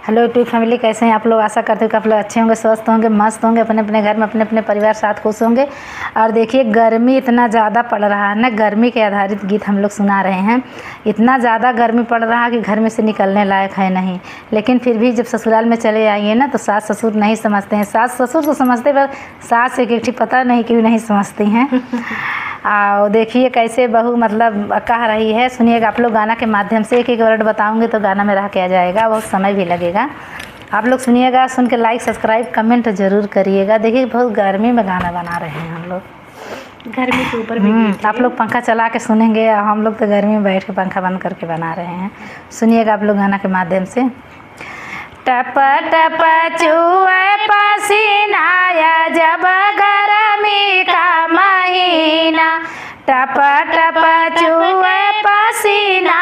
Hello YouTube family, कैसे हैं आप लोग। आशा करते हो कि आप लोग अच्छे होंगे, स्वस्थ होंगे, मस्त होंगे, अपने अपने घर में अपने अपने परिवार साथ खुश होंगे। और देखिए गर्मी इतना ज़्यादा पड़ रहा है ना, गर्मी के आधारित गीत हम लोग सुना रहे हैं। इतना ज़्यादा गर्मी पड़ रहा है कि घर में से निकलने लायक है नहीं। लेकिन फिर भी जब ससुराल में चले आइए ना तो सास ससुर नहीं समझते हैं। सास ससुर तो समझते पर सास एक ठीक पता नहीं क्यों नहीं समझती हैं। और देखिए कैसे बहू मतलब कह रही है, सुनिएगा आप लोग। गाना के माध्यम से एक एक वर्ड बताऊंगे तो गाना मेरा क्या जाएगा, बहुत समय भी लगेगा। आप लोग सुनिएगा, सुन के लाइक सब्सक्राइब कमेंट ज़रूर करिएगा। देखिए बहुत गर्मी में गाना बना रहे हैं हम लोग, गर्मी के ऊपर भी। आप लोग पंखा चला के सुनेंगे, हम लोग तो गर्मी में बैठ के पंखा बंद करके बना रहे हैं। सुनिएगा आप लोग गाना के माध्यम से। टप टप चुए पसीना जब गर्मी का महीना, टप टप चुए पसीना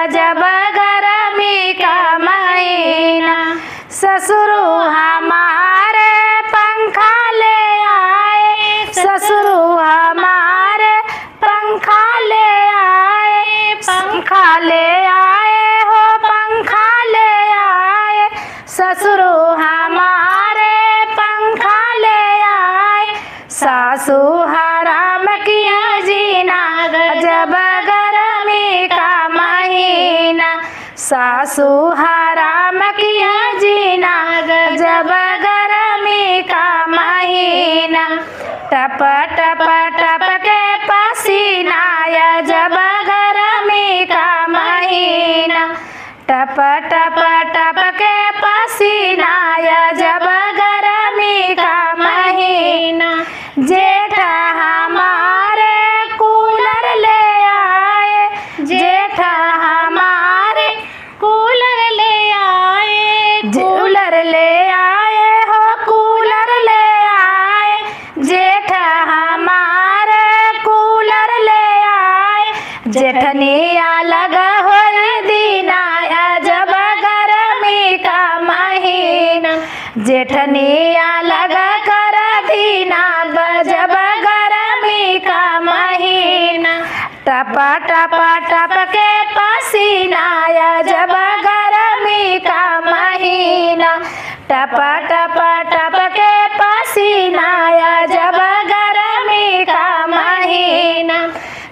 जब गर्मी का महीना। ससुर हमारे पंखा ले आए, ससुर हमारे पंखा ले आए, पंखा ले आए हो पंखा ले आए। ससुर हमारे पंखा ले आए, सासू हराम किया जीना जब गर्मी का महीना। सासू हराम किया जीना जब गर्मी का महीना। टप टप टप के पसीना जब गर्मी का महीना, टप टप टप के पसीना जब गर्मी का महीना। जेठ हमारे कूलर ले आए, जेठ हमारे कूलर ले आए, कूलर ले आए हो कूलर ले आए। जेठ हमारे कूलर ले आए, जेठनिया लगा हो दीना जब गर्मी का महीना। जेठनिया लगा कर दीना जब गर्मी का महीना। टप टप टप के पसीना जब गर्मी का महीना, टप टप टप के पसीना जब गर्मी का महीना।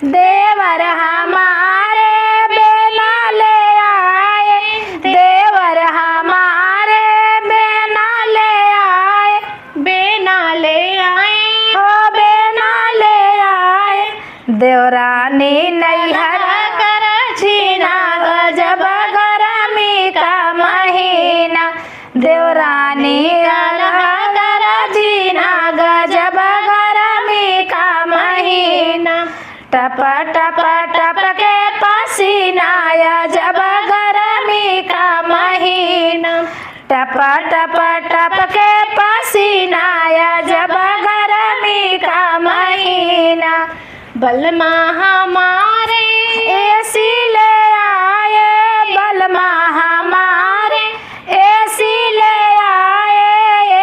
देवर हमारे बेना ले आए, देवर हमारे बेना ले आए, बेना ले आए हो बेना ले आए। देवरानी नैहर कर छीना जब गर्मी का महीना। देवरानी कर छीना जब गर्मी का महीना। टप टप टप के पसीना जब गर्मी का महीना, टप टप टप के पसीना जब गर्मी का महीना। बलमा हमारे एसी ले आए, बलमा हमारे एसी ले आए,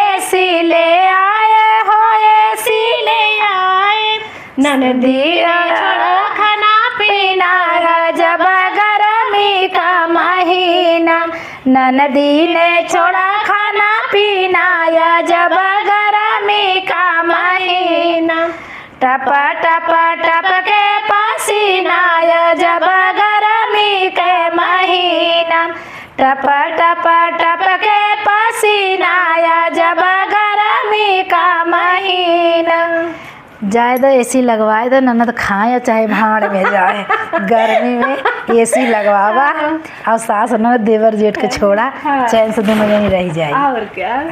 एसी ले आए हो एसी ले आए। ननदी छोड़ो खाना पीना जब गर्मी का महीना। ननदी ने छोड़ा खाना पीना जब गर्मी का महीना। टप टप टप के पसीना जब गर्मी के महीना, टप टप टप के पसीना जब गर्मी का महीना। जाए तो एसी लगवाए तो ननद खाए चाहे भाड़ में जाए, गर्मी में एसी लगवावा और सास ननद देवर जेठ के छोड़ा चैन से दोनों जनी रह जाए। और क्या।